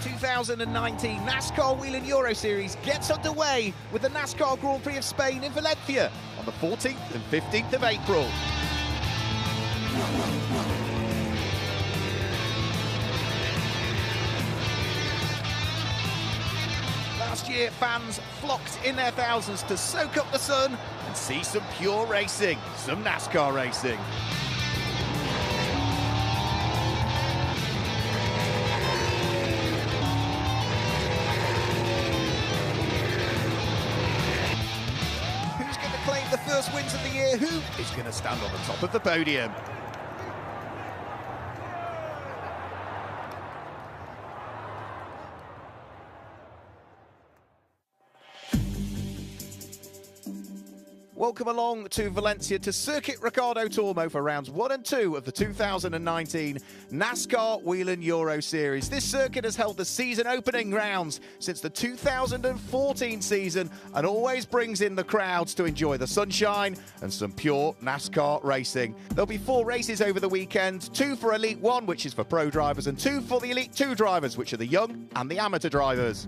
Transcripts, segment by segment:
2019 NASCAR Whelen Euro Series gets underway with the NASCAR Grand Prix of Spain in Valencia on the 14th and 15th of April. Last year, fans flocked in their thousands to soak up the sun and see some pure racing, some NASCAR racing. Who's going to claim the first wins of the year? Who is going to stand on the top of the podium? Welcome along to Valencia to Circuit Ricardo Tormo for rounds 1 and 2 of the 2019 NASCAR Whelen Euro Series. This circuit has held the season opening rounds since the 2014 season and always brings in the crowds to enjoy the sunshine and some pure NASCAR racing. There'll be 4 races over the weekend, 2 for Elite 1, which is for pro drivers, and 2 for the Elite 2 drivers, which are the young and the amateur drivers.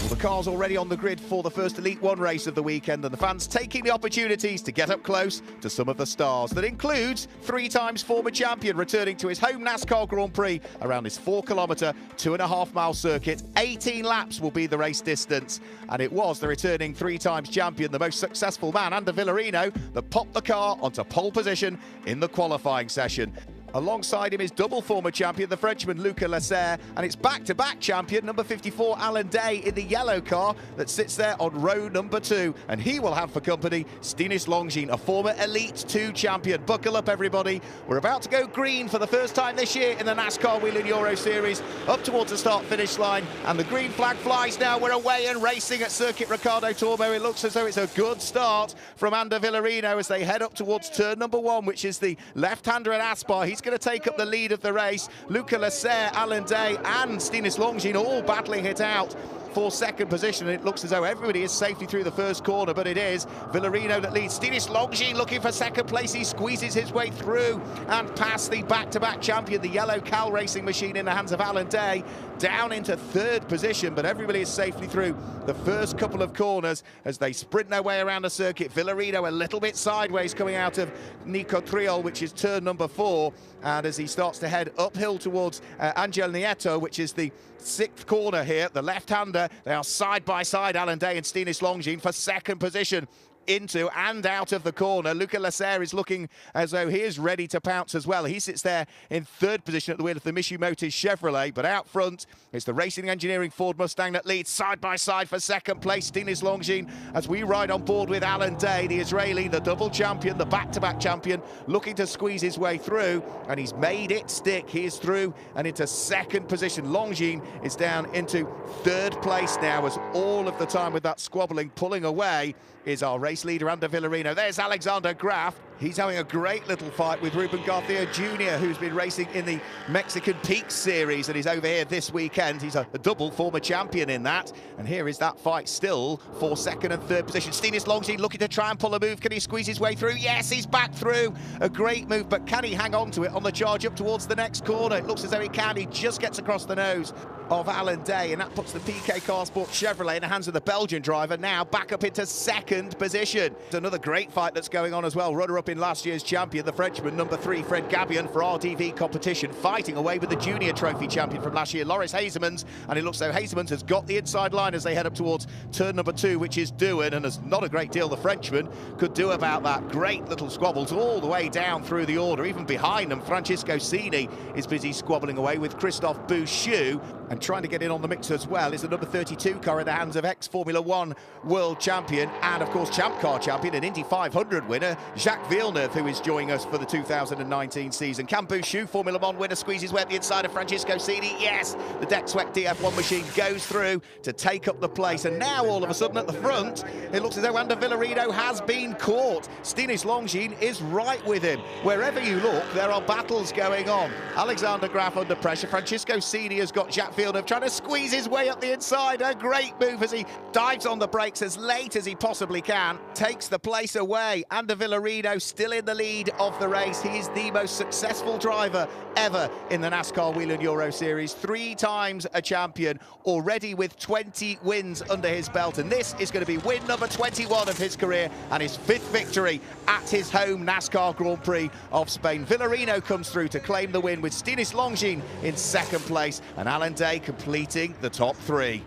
Well, the car's already on the grid for the first Elite 1 race of the weekend, and the fans taking the opportunities to get up close to some of the stars. That includes 3 times former champion returning to his home NASCAR Grand Prix around this 4-kilometre, 2.5-mile circuit. 18 laps will be the race distance, and it was the returning 3 times champion, the most successful man, Ander Villarino, that popped the car onto pole position in the qualifying session. Alongside him is double former champion, the Frenchman Luca Lasser, and it's back-to-back champion, number 54, Alan Day, in the yellow car that sits there on row number 2. And he will have for company Stinis Longines, a former Elite 2 champion. Buckle up, everybody. We're about to go green for the first time this year in the NASCAR Whelen Euro Series, up towards the start-finish line, and the green flag flies now. We're away and racing at Circuit Ricardo Tormo. It looks as though it's a good start from Ander Villarino as they head up towards turn number 1, which is the left-hander at Aspar. He's going to take up the lead of the race. Luca Lasser, Alan Day and Stinis Longines all battling it out for second position. It looks as though everybody is safely through the first corner, but it is Villarino that leads. Stinis Longines looking for second place. He squeezes his way through and past the back-to-back champion, the yellow Cal racing machine in the hands of Alan Day, down into third position, but everybody is safely through the first couple of corners as they sprint their way around the circuit. Villarino a little bit sideways coming out of Nico Triol, which is turn number 4, and as he starts to head uphill towards Angel Nieto, which is the 6th corner here, the left-hander, they are side by side, Alan Day and Stinis Longines, for second position into and out of the corner. Luca Lasser is looking as though he is ready to pounce as well. He sits there in third position at the wheel of the Mitsubishi Motors Chevrolet, but out front it's the Racing Engineering Ford Mustang that leads side by side for second place. Stinis Longines as we ride on board with Alan Day, the Israeli, the double champion, the back-to-back champion, looking to squeeze his way through, and he's made it stick. He is through and into second position. Longines is down into third place now, as all of the time with that squabbling pulling away is our race leader, Ander Villarino. There's Alexander Graf. He's having a great little fight with Ruben Garcia Jr., who's been racing in the Mexican Peaks Series and is over here this weekend. He's a double former champion in that. And here is that fight still for second and third position. Stinis Longines looking to try and pull a move. Can he squeeze his way through? Yes, he's back through. A great move, but can he hang on to it on the charge up towards the next corner? It looks as though he can. He just gets across the nose of Alan Day, and that puts the PK Car Sport Chevrolet in the hands of the Belgian driver, now back up into second position. It's another great fight that's going on as well. Runner-up in last year's champion, the Frenchman, number 3, Fred Gabion, for RDV competition, fighting away with the junior trophy champion from last year, Loris Hazemans, and it looks as though Hazemans has got the inside line as they head up towards turn number 2, which is Dewan, and there's not a great deal the Frenchman could do about that. Great little squabbles all the way down through the order. Even behind them, Francisco Cini is busy squabbling away with Christophe Bouchou, and trying to get in on the mix as well is the number 32 car in the hands of ex-Formula 1 world champion and, of course, Champ Car champion and Indy 500 winner, Jacques Villeneuve, who is joining us for the 2019 season. Can Bouchou, Formula 1 winner, squeezes way at the inside of Francisco Cini. Yes, the Deck Sweat DF1 machine goes through to take up the place. And now, all of a sudden, at the front, it looks as though Ander Villarino has been caught. Stinis Longines is right with him. Wherever you look, there are battles going on. Alexander Graf under pressure. Francisco Cini has got Jacques Fielder trying to squeeze his way up the inside. A great move as he dives on the brakes as late as he possibly can. Takes the place away. Ander Villarino still in the lead of the race. He is the most successful driver ever in the NASCAR Whelen Euro Series. 3 times a champion, already with 20 wins under his belt. And this is going to be win number 21 of his career and his 5th victory at his home NASCAR Grand Prix of Spain. Villarino comes through to claim the win with Stinis Longines in 2nd place and Alan Day completing the top 3.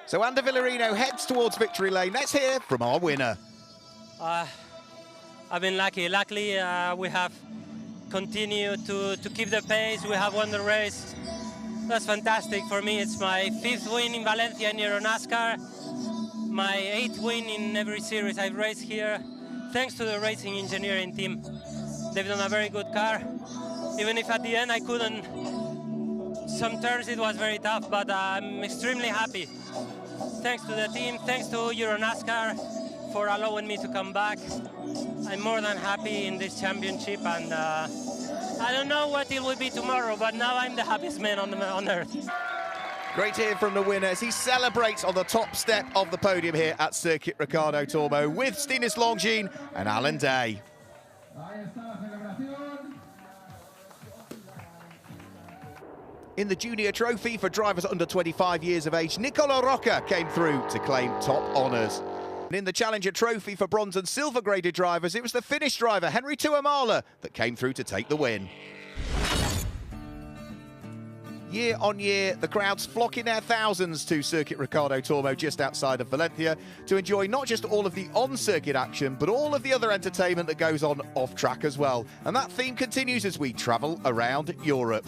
So Ander Villarino heads towards victory lane. Let's hear from our winner. I've been lucky. Luckily, we have continued to keep the pace. We have won the race. That's fantastic for me. It's my 5th win in Valencia in Euro NASCAR. My 8th win in every series I've raced here. Thanks to the racing engineering team. They've done a very good car. Even if at the end I couldn't, some turns it was very tough, but I'm extremely happy. Thanks to the team, thanks to Euro NASCAR for allowing me to come back. I'm more than happy in this championship, and I don't know what it will be tomorrow, but now I'm the happiest man on earth. Great to hear from the winner as he celebrates on the top step of the podium here at Circuit Ricardo Tormo with Stinis Longines and Alan Day. In the junior trophy for drivers under 25 years of age, Nicola Rocca came through to claim top honours. And in the Challenger Trophy for bronze and silver graded drivers, it was the Finnish driver Henri Tuomala that came through to take the win. Year on year, the crowds flock in their thousands to Circuit Ricardo Tormo just outside of Valencia to enjoy not just all of the on-circuit action, but all of the other entertainment that goes on off-track as well. And that theme continues as we travel around Europe.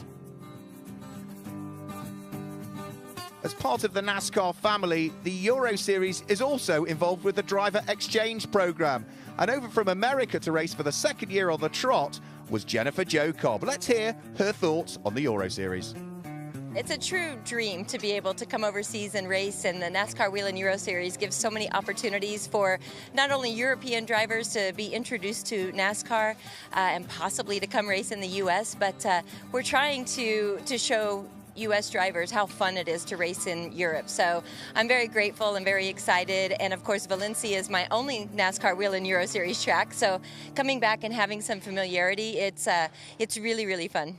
As part of the NASCAR family, the Euro Series is also involved with the driver exchange program. And over from America to race for the 2nd year on the trot was Jennifer Jo Cobb. Let's hear her thoughts on the Euro Series. It's a true dream to be able to come overseas and race, and the NASCAR Whelen Euro Series gives so many opportunities for not only European drivers to be introduced to NASCAR and possibly to come race in the U.S., but we're trying to show U.S. drivers how fun it is to race in Europe. So I'm very grateful and very excited. And of course, Valencia is my only NASCAR Whelen Euro Series track. So coming back and having some familiarity, it's really, really fun.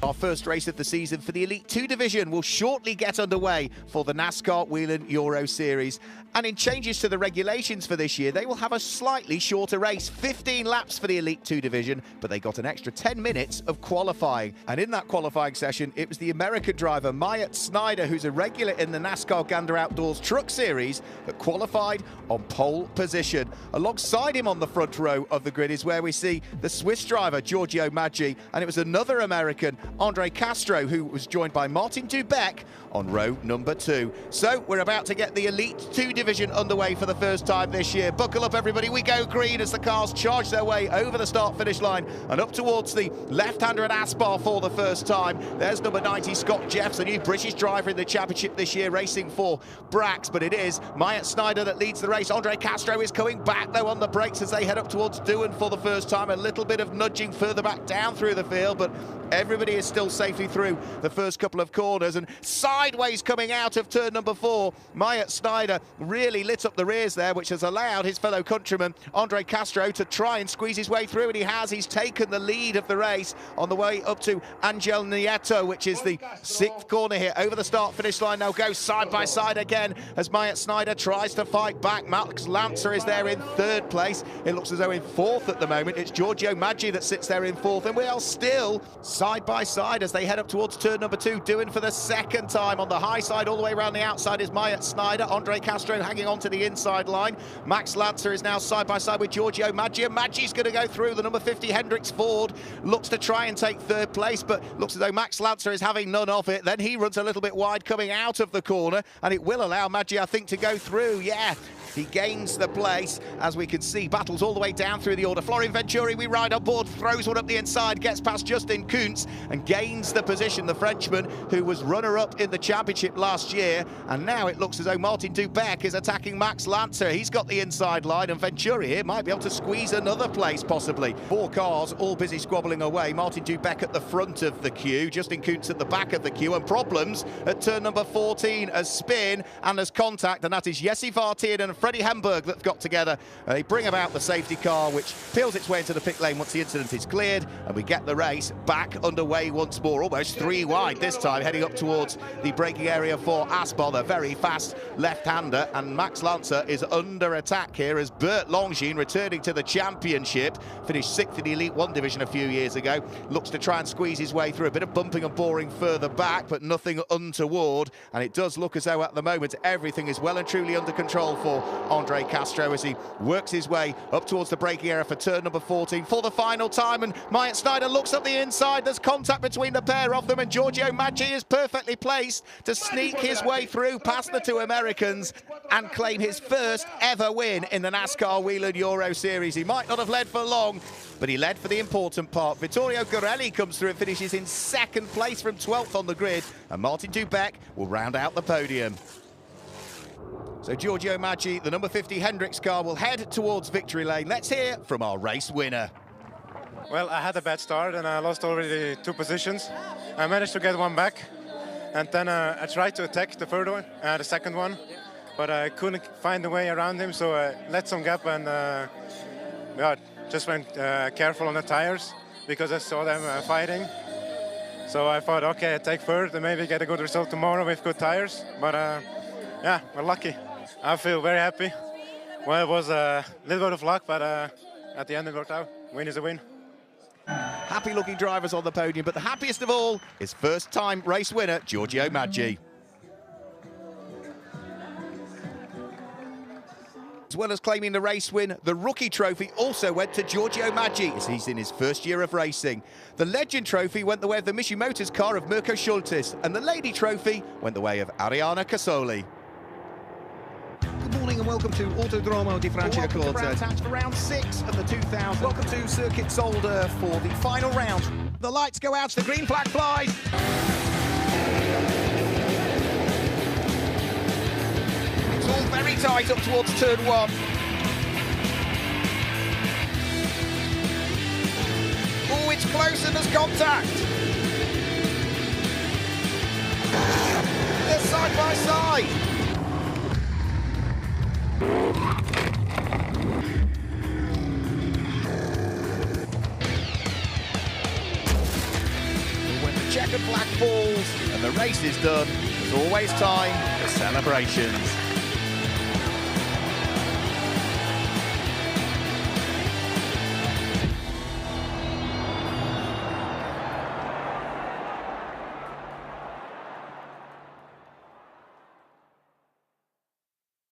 Our first race of the season for the Elite 2 division will shortly get underway for the NASCAR Whelen Euro Series. And in changes to the regulations for this year, they will have a slightly shorter race, 15 laps for the Elite 2 division, but they got an extra 10 minutes of qualifying. And in that qualifying session, it was the American driver Myatt Snyder, who's a regular in the NASCAR Gander Outdoors Truck Series, that qualified on pole position. Alongside him on the front row of the grid is where we see the Swiss driver Giorgio Maggi, and it was another American, Andre Castro, who was joined by Martin Dubeck on row number 2. So we're about to get the Elite 2 division underway for the first time this year. Buckle up, everybody. We go green as the cars charge their way over the start-finish line and up towards the left-hander at Aspar for the first time. There's number 90, Scott Jeffs, a new British driver in the championship this year, racing for Brax, but it is Myatt Snyder that leads the race. Andre Castro is coming back, though, on the brakes as they head up towards Dewan for the first time. A little bit of nudging further back down through the field, but everybody is still safely through the first couple of corners. And sideways coming out of turn number 4, Myatt Snyder really lit up the rears there, which has allowed his fellow countryman Andre Castro to try and squeeze his way through, and he has. He's taken the lead of the race on the way up to Angel Nieto, which is the 6th corner here. Over the start-finish line, they'll go side by side again as Myatt Snyder tries to fight back. Max Lancer is there in 3rd place. It looks as though in 4th at the moment. It's Giorgio Maggi that sits there in 4th, and we are still side by side as they head up towards turn number 2, doing for the 2nd time. On the high side, all the way around the outside, is Myatt Snyder. Andre Castro hanging on to the inside line. Max Lancer is now side by side with Giorgio Maggi, and Maggi's going to go through. The number 50 Hendrix Ford looks to try and take 3rd place, but looks as though Max Lancer is having none of it. Then he runs a little bit wide coming out of the corner, and it will allow Maggi, I think, to go through. Yeah, He gains the place, as we can see, battles all the way down through the order. Florian Venturi, we ride on board, throws one up the inside, gets past Justin Kuntz and gains the position, the Frenchman who was runner-up in the championship last year. And now it looks as though Martin Dubec is attacking Max Lancer. He's got the inside line, and Venturi here might be able to squeeze another place, possibly. 4 cars all busy squabbling away. Martin Dubec at the front of the queue, Justin Kuntz at the back of the queue, and problems at turn number 14 as spin and as contact, and that is Jesse Vartian and Freddie Hemberg that got together. They bring about the safety car, which peels its way into the pit lane once the incident is cleared, and we get the race back underway once more, almost 3 wide this time, heading up towards the braking area for Aspar, the very fast left-hander, and Max Lancer is under attack here as Bert Longines, returning to the championship, finished 6th in the Elite 1 division a few years ago, looks to try and squeeze his way through. A bit of bumping and boring further back, but nothing untoward, and it does look as though at the moment everything is well and truly under control for Andre Castro as he works his way up towards the braking area for turn number 14 for the final time, and Myatt Snyder looks up the inside. There's contact between the pair of them, and Giorgio Maggi is perfectly placed to sneak his way through past the 2 Americans and claim his first ever win in the NASCAR Whelen Euro Series. He might not have led for long, but he led for the important part. Vittorio Gorelli comes through and finishes in 2nd place from 12th on the grid, and Martin Dubec will round out the podium. So Giorgio Maggi, the number 50 Hendricks car, will head towards victory lane. Let's hear from our race winner. Well, I had a bad start and I lost already 2 positions. I managed to get 1 back, and then I tried to attack the third one, the second one, but I couldn't find a way around him, so I let some gap and yeah, just went careful on the tires because I saw them fighting. So I thought, okay, I take third and maybe get a good result tomorrow with good tires, but yeah, we're lucky. I feel very happy. Well, it was a little bit of luck, but at the end it worked out. Win is a win. Happy-looking drivers on the podium, but the happiest of all is first-time race winner Giorgio Maggi. As well as claiming the race win, the rookie trophy also went to Giorgio Maggi as he's in his first year of racing. The legend trophy went the way of the Michi Motors car of Mirko Schultes, and the lady trophy went the way of Ariana Casoli. Good morning and welcome to Autodromo di Franciacorta. For round 6 of the 2000. Welcome to Circuit Zolder for the final round. The lights go out, the green flag flies. It's all very tight up towards turn 1. Oh, it's close and there's contact. They're side by side. When the checkered flag falls and the race is done, there's always time for celebrations.